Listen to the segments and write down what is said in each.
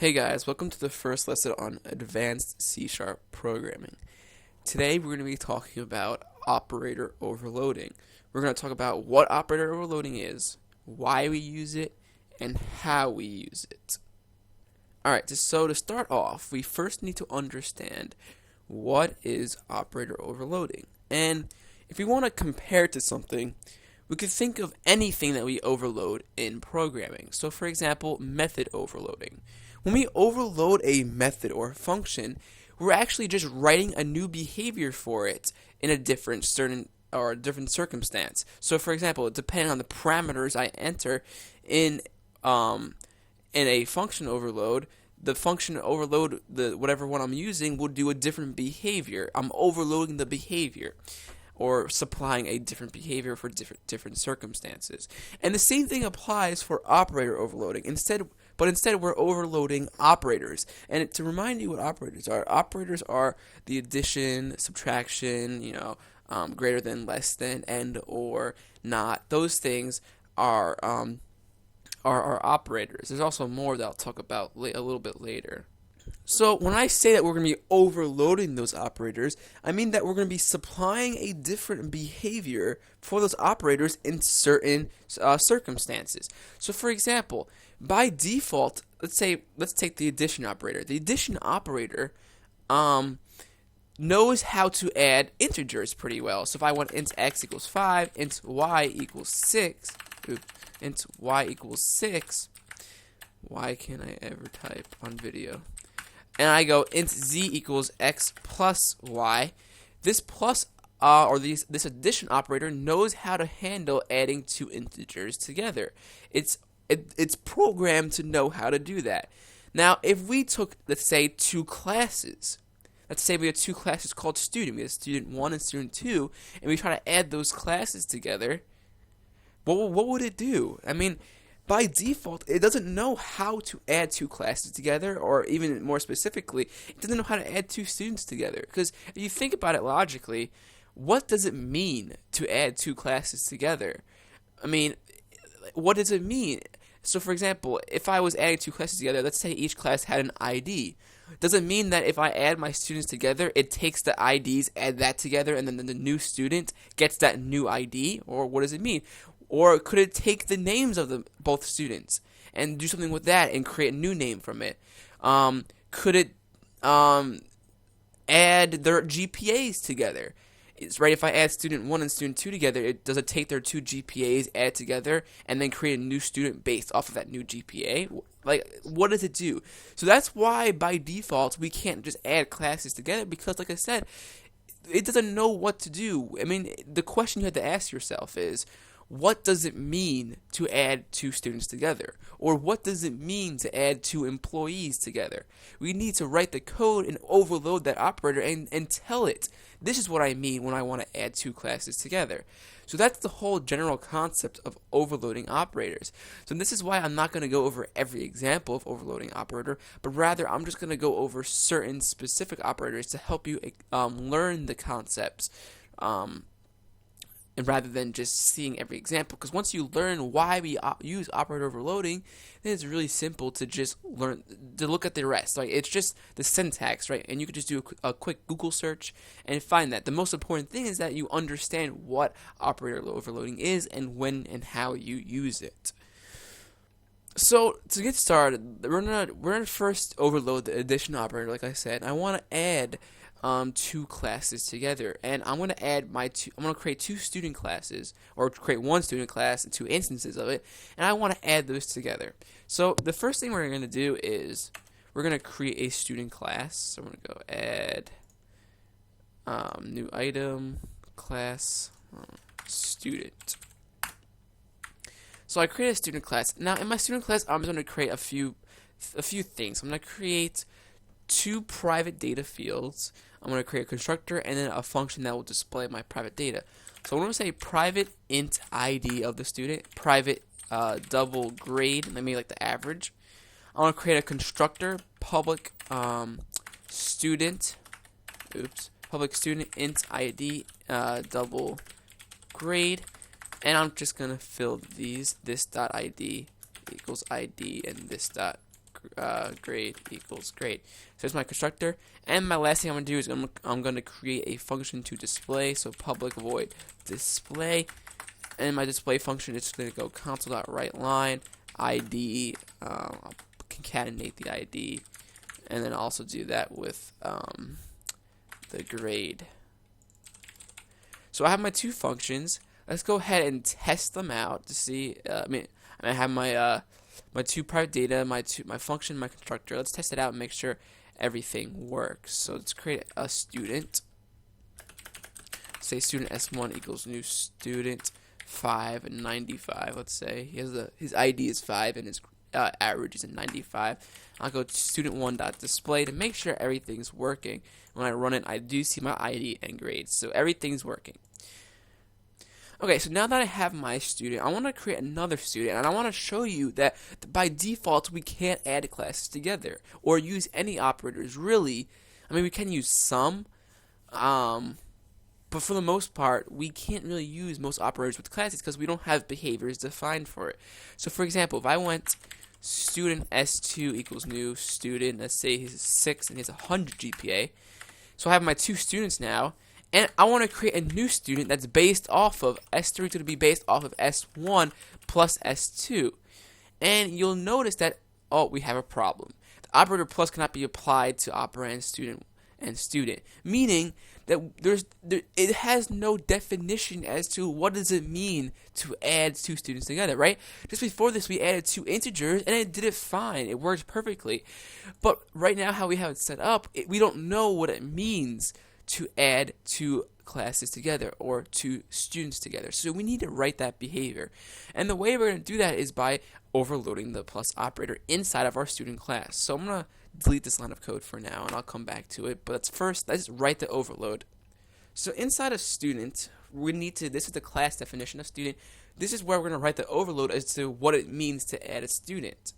Hey guys, welcome to the first lesson on advanced C# programming. Today we're going to be talking about operator overloading. We're going to talk about what operator overloading is, why we use it, and how we use it. Alright, so to start off, we first need to understand what is operator overloading. And if we want to compare it to something, we could think of anything that we overload in programming. So for example, method overloading. When we overload a method or function, we're actually just writing a new behavior for it in a different circumstance. So for example, depending on the parameters I enter in a function overload, the function overload, whatever one I'm using, will do a different behavior. I'm overloading the behavior, or supplying a different behavior for different circumstances. And the same thing applies for operator overloading. Instead we're overloading operators. And to remind you what operators are the addition, subtraction, greater than, less than, and, or, not. Those things are operators. There's also more that I'll talk about a little bit later. So when I say that we're going to be overloading those operators, I mean that we're going to be supplying a different behavior for those operators in certain circumstances. So for example, by default, let's take the addition operator. The addition operator knows how to add integers pretty well. So if I want int x equals 5, int y equals 6, int y equals 6, why can't I ever type on video? And I go int z equals x plus y. This this addition operator knows how to handle adding two integers together. It's programmed to know how to do that. Now, if we took, let's say, two classes. Let's say we have two classes called student. We have student 1 and student 2, and we try to add those classes together. What would it do? I mean, by default, it doesn't know how to add two classes together, or even more specifically, it doesn't know how to add two students together. Because if you think about it logically, what does it mean to add two classes together? I mean, what does it mean? So for example, if I was adding two classes together, let's say each class had an ID. Does it mean that if I add my students together, it takes the IDs, add that together, and then the new student gets that new ID? Or what does it mean? Or could it take the names of both students and do something with that and create a new name from it? Could it add their GPAs together? It's right. If I add student 1 and student 2 together, does it take their two GPAs, add together, and then create a new student based off of that new GPA? Like, what does it do? So that's why by default we can't just add classes together, because, like I said, it doesn't know what to do. I mean, the question you have to ask yourself is, what does it mean to add two students together? Or what does it mean to add two employees together? We need to write the code and overload that operator and tell it, this is what I mean when I want to add two classes together. So that's the whole general concept of overloading operators. So this is why I'm not going to go over every example of overloading operator, but rather I'm just going to go over certain specific operators to help you learn the concepts. And rather than just seeing every example, because once you learn why we use operator overloading, then it's really simple to just learn to look at the rest. Like, it's just the syntax, right? And you could just do a quick Google search and find that. The most important thing is that you understand what operator overloading is and when and how you use it. So to get started, we're gonna first overload the addition operator. Like I said, I want to add two classes together, and I'm gonna create two student classes, or create one student class and two instances of it, and I want to add those together. So the first thing we're gonna do is we're gonna create a student class. So I'm gonna go add new item class student. So I create a student class. Now in my student class, I'm just gonna create a few things. I'm gonna create two private data fields. I'm going to create a constructor and then a function that will display my private data. So I'm going to say private int ID of the student, private double grade, let me like the average. I'm going to create a constructor, public student int ID double grade, and I'm just going to fill these, this dot ID equals ID and this dot grade equals grade. So here's my constructor, and my last thing I'm gonna do is I'm gonna create a function to display. So public void display, and my display function is gonna go console.writeLine ID. I'll concatenate the ID, and then also do that with the grade. So I have my two functions. Let's go ahead and test them out to see. I have my my two private data, my function, my constructor. Let's test it out and make sure everything works. So let's create a student. Say student S1 equals new student 5 and 95. Let's say his ID is 5 and his average is a 95. I'll go to student1.display to make sure everything's working. When I run it, I do see my ID and grade, so everything's working. Okay, so now that I have my student, I want to create another student, and I want to show you that by default we can't add classes together or use any operators. Really, I mean, we can use some, but for the most part, we can't really use most operators with classes because we don't have behaviors defined for it. So, for example, if I went student S2 equals new student, let's say he's 6 and he has 100 GPA. So I have my two students now, and I want to create a new student that's based off of S3 to be based off of S1 plus S2. And you'll notice that, oh, we have a problem. The operator plus cannot be applied to operand student and student, meaning that it has no definition as to what does it mean to add two students together, right? Just before this, we added two integers, and it did it fine. It worked perfectly. But right now, how we have it set up, we don't know what it means to add two classes together or two students together. So we need to write that behavior. And the way we're going to do that is by overloading the plus operator inside of our student class. So I'm going to delete this line of code for now, and I'll come back to it. But let's write the overload. So inside of student, we need to, this is the class definition of student. This is where we're going to write the overload as to what it means to add a student.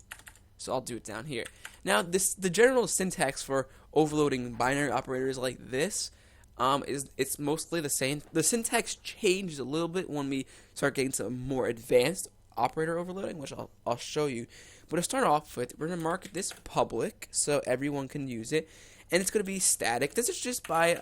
So I'll do it down here. Now, the general syntax for overloading binary operators like this it's mostly the same. The syntax changed a little bit when we start getting to more advanced operator overloading, which I'll show you. But to start off with, we're going to mark this public so everyone can use it, and it's going to be static. This is just by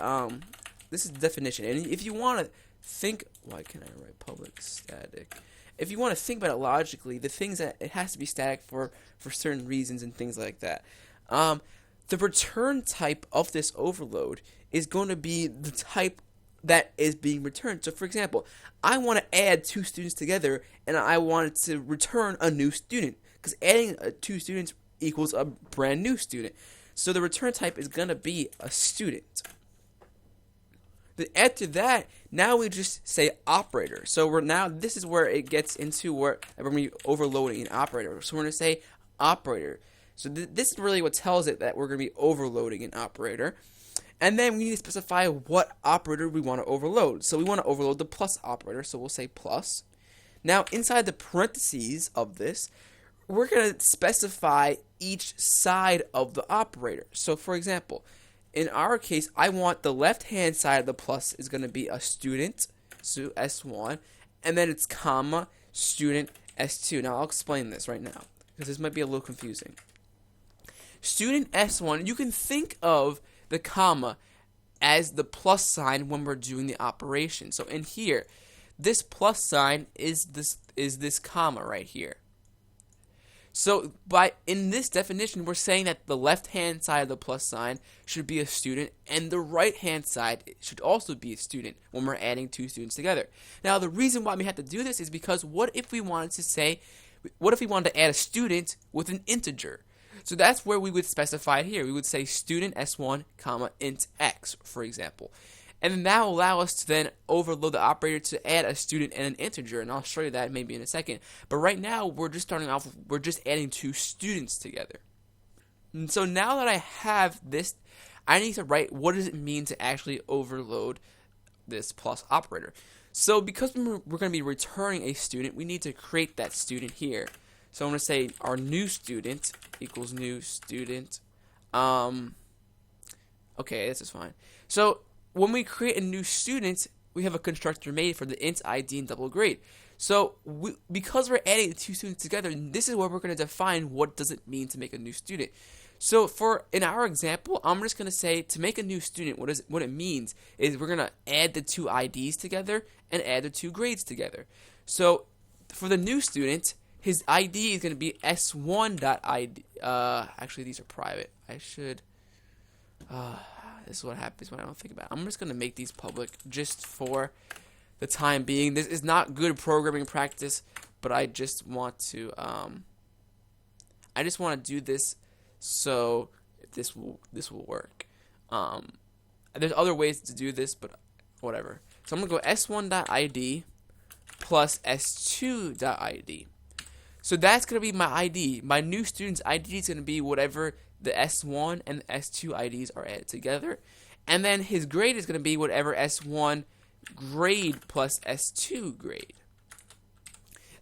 this is the definition. And if you want to think, why can I write public static? If you want to think about it logically, the things that it has to be static for certain reasons and things like that. The return type of this overload is going to be the type that is being returned. So, for example, I want to add two students together, and I want to return a new student, because adding two students equals a brand new student. So the return type is going to be a student. Then after that, now we just say operator. So this is where it gets into where we're overloading an operator. So we're going to say operator. So this is really what tells it that we're going to be overloading an operator. And then we need to specify what operator we want to overload. So we want to overload the plus operator, so we'll say plus. Now, inside the parentheses of this, we're going to specify each side of the operator. So, for example, in our case, I want the left-hand side of the plus is going to be a student, so S1, and then it's comma, student, S2. Now, I'll explain this right now, because this might be a little confusing. Student S1, you can think of the comma as the plus sign when we're doing the operation. So in here, this plus sign is this comma right here. So in this definition, we're saying that the left-hand side of the plus sign should be a student, and the right-hand side should also be a student when we're adding two students together. Now, the reason why we have to do this is because what if we wanted to add a student with an integer? So that's where we would specify it here. We would say student S1, comma, int x, for example. And then that will allow us to then overload the operator to add a student and an integer, and I'll show you that maybe in a second. But right now, we're just starting off, we're just adding two students together. And so now that I have this, I need to write what does it mean to actually overload this plus operator. So because we're going to be returning a student, we need to create that student here. So I'm going to say our new student equals new student. Okay, this is fine. So when we create a new student, we have a constructor made for the int ID and double grade. So because we're adding the two students together, this is where we're going to define what does it mean to make a new student. So in our example, I'm just going to say to make a new student, what it means is we're going to add the two IDs together and add the two grades together. So for the new student, his ID is going to be s1.id. Actually, these are private. This is what happens when I don't think about it. I'm just going to make these public just for the time being. This is not good programming practice, but I just want to do this so this will work. There's other ways to do this, but whatever. So I'm gonna go s1.id plus s2.id. So that's gonna be my ID. My new student's ID is gonna be whatever the s1 and the s2 IDs are added together, and then his grade is gonna be whatever s1 grade plus s2 grade.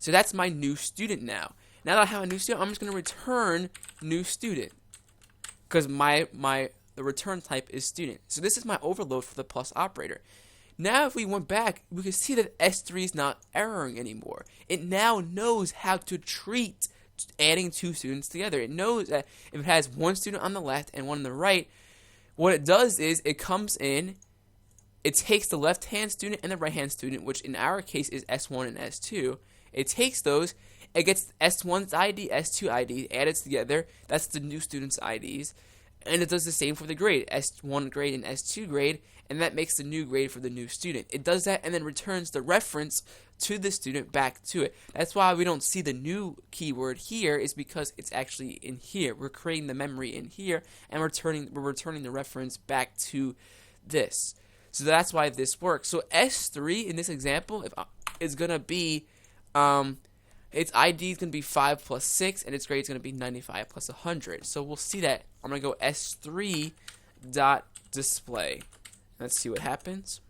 So that's my new student now. Now that I have a new student, I'm just going to return new student because the return type is student. So this is my overload for the plus operator. Now if we went back, we can see that S3 is not erroring anymore. It now knows how to treat adding two students together. It knows that if it has one student on the left and one on the right, what it does is it comes in, it takes the left-hand student and the right-hand student, which in our case is S1 and S2. It takes those, it gets S1's ID, S2 ID, added together. That's the new student's IDs. And it does the same for the grade, S1 grade and S2 grade, and that makes the new grade for the new student. It does that and then returns the reference to the student back to it. That's why we don't see the new keyword here, is because it's actually in here. We're creating the memory in here, and we're returning the reference back to this. So that's why this works. So S3 in this example is going to be, its ID is going to be 5 plus 6, and its grade is going to be 95 plus 100. So we'll see that. I'm going to go S3 dot display. Let's see what happens.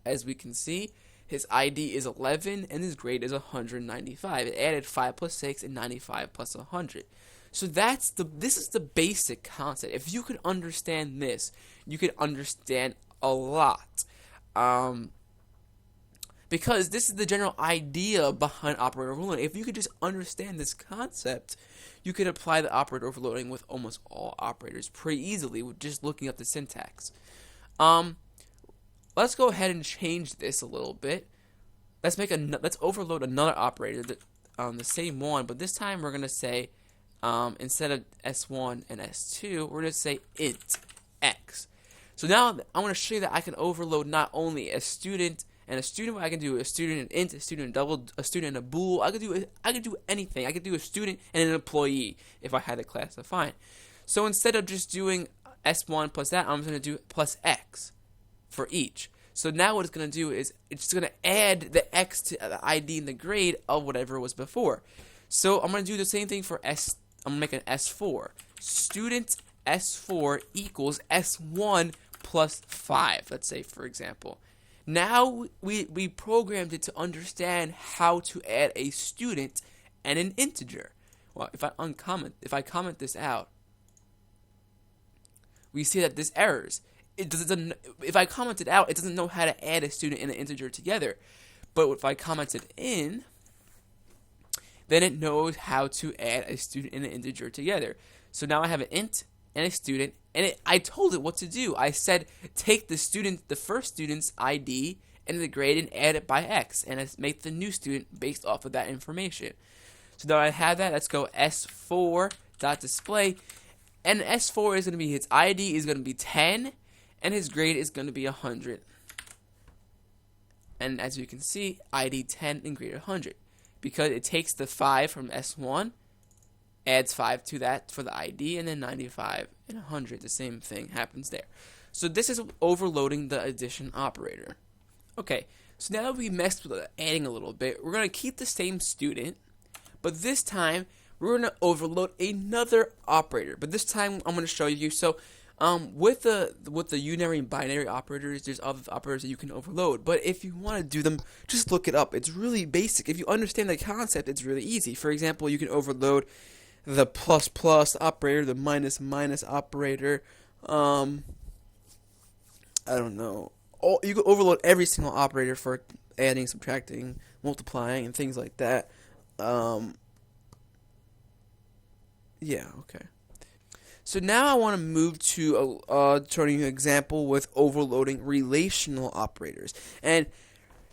As we can see, his ID is 11, and his grade is 195. It added 5 plus 6 and 95 plus 100. So this is the basic concept. If you could understand this, you could understand a lot. Because this is the general idea behind operator overloading. If you could just understand this concept, you could apply the operator overloading with almost all operators pretty easily with just looking up the syntax. Let's go ahead and change this a little bit. Let's overload another operator, the same one, but this time we're gonna say instead of S1 and S2, we're gonna say int x. So now I want to show you that I can overload not only a student and a student, but I can do a student and int, a student and double, a student and a bool. I could do anything. I could do a student and an employee if I had the class defined. So instead of just doing S1 plus that, I'm going to do plus X for each. So now what it's going to do is it's going to add the X to the ID and the grade of whatever was before. So I'm going to do the same thing for S. I'm going to make an S4. Student S4 equals S1 plus 5, let's say, for example. Now we programmed it to understand how to add a student and an integer. Well, if I comment this out, we see that this errors. If I comment it out, it doesn't know how to add a student and an integer together. But if I comment it in, then it knows how to add a student and an integer together. So now I have an int and a student, and I told it what to do. I said take the first student's ID and the grade and add it by X, and make the new student based off of that information. So now I have that. Let's go S4.display, and S4 is going to be, his ID is going to be 10, and his grade is going to be 100. And as you can see, ID 10 and grade 100, because it takes the 5 from S1, adds 5 to that for the ID, and then 95 and 100. The same thing happens there. So this is overloading the addition operator. Okay, so now that we messed with adding a little bit, we're going to keep the same student, but this time we're going to overload another operator. But this time I'm going to show you. So with the unary and binary operators, there's other operators that you can overload. But if you want to do them, just look it up. It's really basic. If you understand the concept, it's really easy. For example, you can overload the plus plus operator, the minus minus operator. I don't know. You can overload every single operator for adding, subtracting, multiplying, and things like that. Yeah, okay. So now I want to move to turning an example with overloading relational operators. And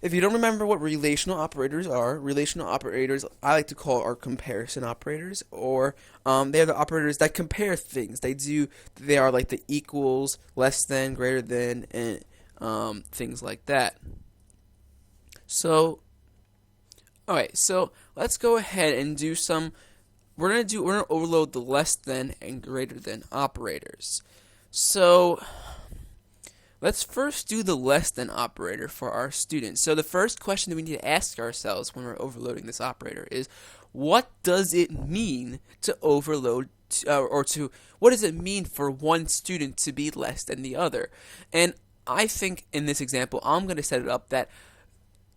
if you don't remember what relational operators I like to call are comparison operators, or they're the operators that compare things. They are like the equals, less than, greater than, and things like that. So, alright, so let's go ahead and do some. We're gonna overload the less than and greater than operators. So let's first do the less than operator for our students. So the first question that we need to ask ourselves when we're overloading this operator is, what does it mean to overload, what does it mean for one student to be less than the other? And I think in this example, I'm going to set it up that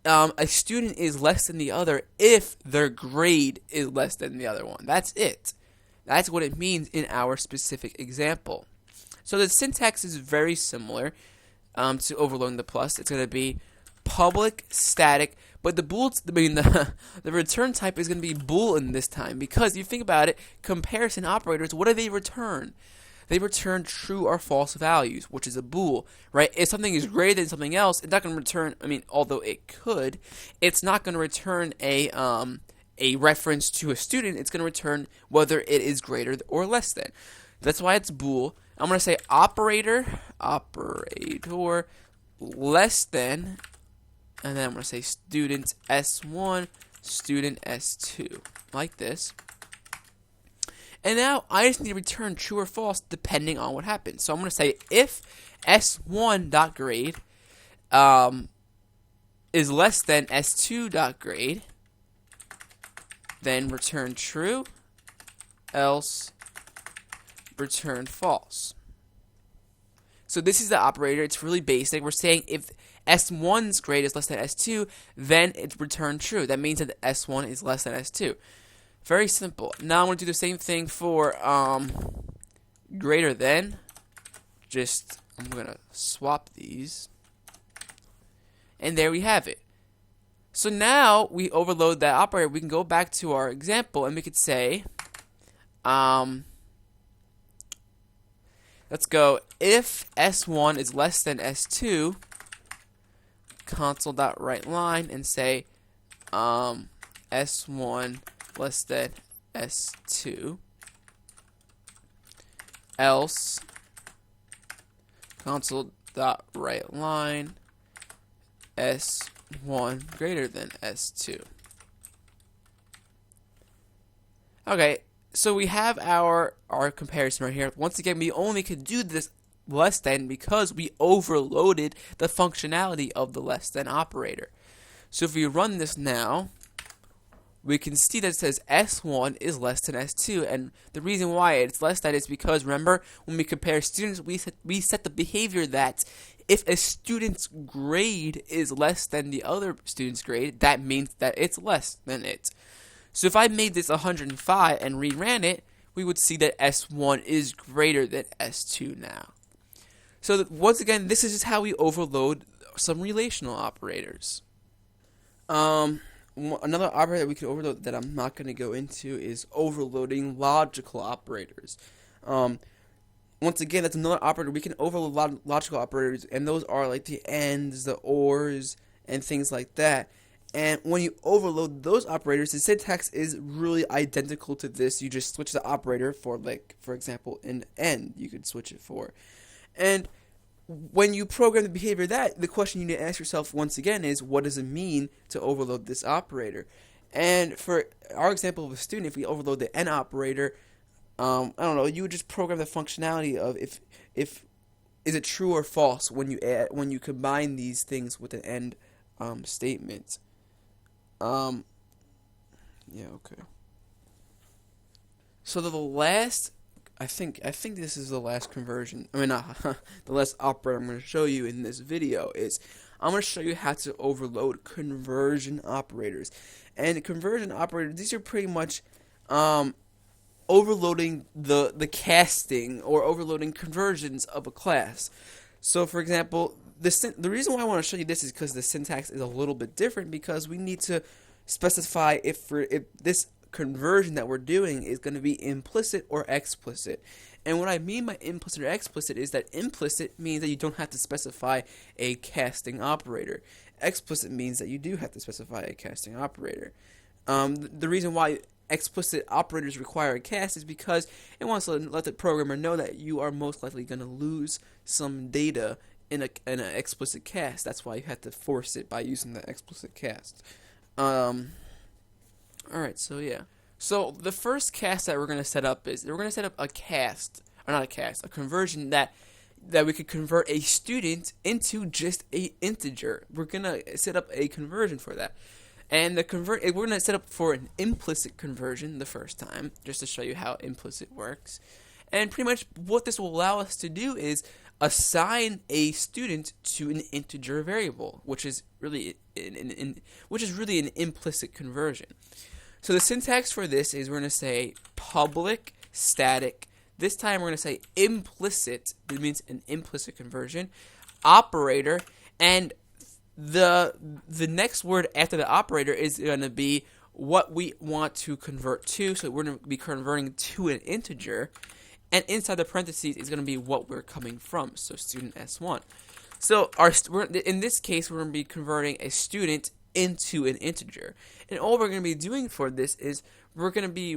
a student is less than the other if their grade is less than the other one. That's it. That's what it means in our specific example. So the syntax is very similar to overloading the plus. It's going to be public static, but the return type is going to be Boolean this time, because you think about it, comparison operators, what do they return? They return true or false values, which is a bool, right? If something is greater than something else, it's not going to return, although it could, it's not going to return a reference to a student. It's going to return whether it is greater or less than. That's why it's bool. I'm going to say operator, less than, and then I'm going to say student S1, student S2, like this. And now I just need to return true or false depending on what happens. So I'm going to say if S1.grade is less than S2.grade, then return true, else return false. So this is the operator. It's really basic. We're saying if S1's grade is less than S2, then it's return true. That means that S1 is less than S2. Very simple. Now I'm going to do the same thing for greater than. I'm going to swap these. And there we have it. So now we overload that operator. We can go back to our example and we could say, let's go, if S1 is less than S2, console.writeLine, and say S1 less than S2, else console.writeLine S1 greater than S2. Okay, so we have our comparison right here. Once again, we only could do this less than because we overloaded the functionality of the less than operator. So if we run this now, we can see that it says S1 is less than S2, and the reason why it's less than is because, remember, when we compare students, we set the behavior that if a student's grade is less than the other student's grade, that means that it's less than it. So if I made this 105 and reran it, we would see that S1 is greater than S2 now. So once again, this is just how we overload some relational operators. Another operator that we can overload that I'm not going to go into is overloading logical operators. Once again, that's another operator. We can overload logical operators, and those are like the ands, the ors, and things like that. And when you overload those operators, the syntax is really identical to this. You just switch the operator for, like, for example, an end, you could switch it for. And when you program the behavior the question you need to ask yourself once again is, what does it mean to overload this operator? And for our example of a student, if we overload the and operator, I don't know, you would just program the functionality of if is it true or false when you combine these things with an and statement. Yeah, okay. So the last, I think this is the last conversion. The last operator I'm going to show you in this video is I'm going to show you how to overload conversion operators. And conversion operators, these are pretty much overloading the casting or overloading conversions of a class. So, for example, the reason why I want to show you this is because the syntax is a little bit different, because we need to specify if this conversion that we're doing is going to be implicit or explicit. And what I mean by implicit or explicit is that implicit means that you don't have to specify a casting operator. Explicit means that you do have to specify a casting operator. The reason why explicit operators require a cast is because it wants to let the programmer know that you are most likely going to lose some data in an explicit cast. That's why you have to force it by using the explicit cast. Alright, so yeah. So the first cast that we're going to set up is we're going to set up a cast, or not a cast, a conversion that we could convert a student into just a integer. We're going to set up a conversion for that. And we're going to set up for an implicit conversion the first time, just to show you how implicit works. And pretty much what this will allow us to do is assign a student to an integer variable, which is really an implicit conversion. So the syntax for this is we're going to say public static. This time we're going to say implicit. It means an implicit conversion. Operator, and the next word after the operator is going to be what we want to convert to. So we're going to be converting to an integer. And inside the parentheses is going to be what we're coming from. So student S1. So in this case, we're going to be converting a student into an integer. And all we're going to be doing for this is we're going to be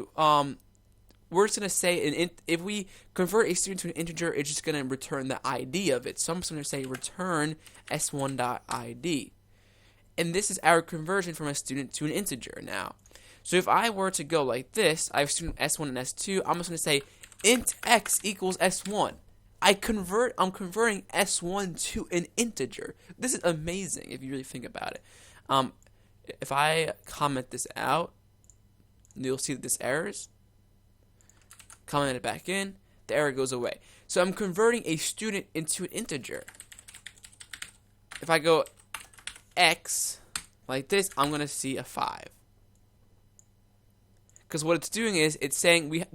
we're just going to say if we convert a student to an integer, it's just going to return the ID of it. So I'm just going to say return s1.id. And this is our conversion from a student to an integer now. So if I were to go like this, I have student S1 and S2, I'm just going to say int x equals S1. I'm converting S1 to an integer. This is amazing if you really think about it. If I comment this out, you'll see that this errors. Comment it back in, the error goes away. So I'm converting a student into an integer. If I go x like this, I'm going to see a 5. Because what it's doing is it's saying we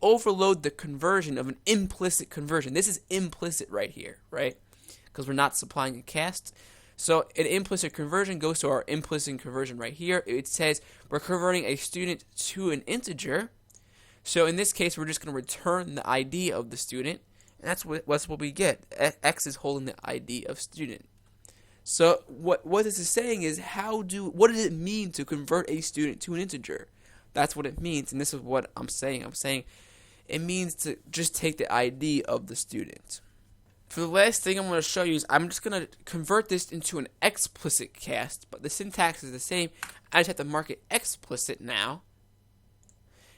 overload the conversion of an implicit conversion. This is implicit right here, right? Because we're not supplying a cast. So an implicit conversion goes to our implicit conversion right here. It says we're converting a student to an integer. So in this case, we're just going to return the ID of the student. And that's what we get. X is holding the ID of student. So what this is saying is what does it mean to convert a student to an integer? That's what it means, and this is what I'm saying. I'm saying it means to just take the ID of the student. For the last thing I'm going to show you is I'm just going to convert this into an explicit cast, but the syntax is the same. I just have to mark it explicit now.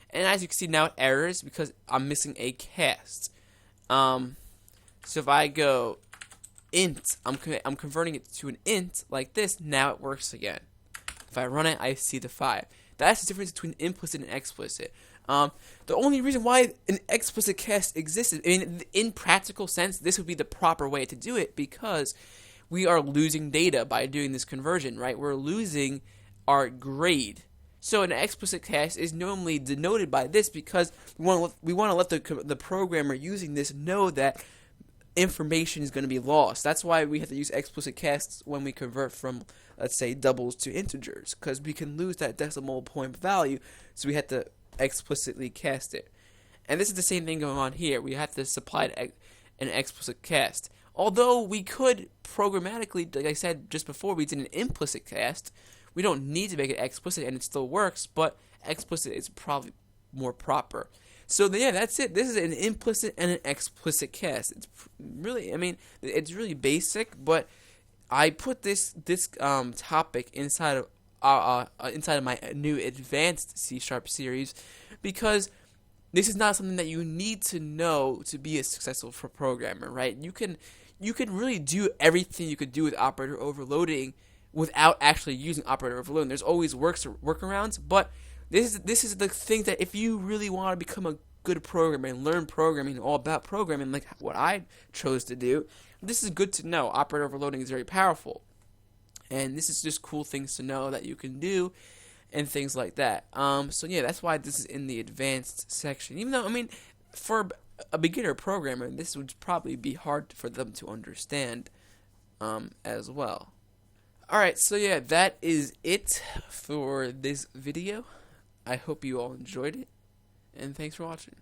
And as you can see now it errors because I'm missing a cast. So if I go int, I'm converting it to an int like this, now it works again. If I run it, I see the 5. That's the difference between implicit and explicit. The only reason why an explicit cast exists, in practical sense, this would be the proper way to do it because we are losing data by doing this conversion, right? We're losing our grade. So an explicit cast is normally denoted by this because we want to let the programmer using this know that information is going to be lost. That's why we have to use explicit casts when we convert from, let's say, doubles to integers, because we can lose that decimal point value, so we have to explicitly cast it. And this is the same thing going on here. We have to supply an explicit cast. Although we could programmatically, like I said just before, we did an implicit cast. We don't need to make it explicit, and it still works, but explicit is probably more proper. So yeah, that's it. This is an implicit and an explicit cast. It's really, it's really basic, but I put this topic inside of my new advanced C# series because this is not something that you need to know to be a successful programmer, right? You can really do everything you could do with operator overloading without actually using operator overloading. There's always workarounds, but this is the thing that if you really want to become a good programmer and learn programming, all about programming, like what I chose to do, this is good to know. Operator overloading is very powerful. And this is just cool things to know that you can do and things like that. So yeah, that's why this is in the advanced section. Even though, for a beginner programmer, this would probably be hard for them to understand. as well. Alright, so yeah, that is it for this video. I hope you all enjoyed it, and thanks for watching.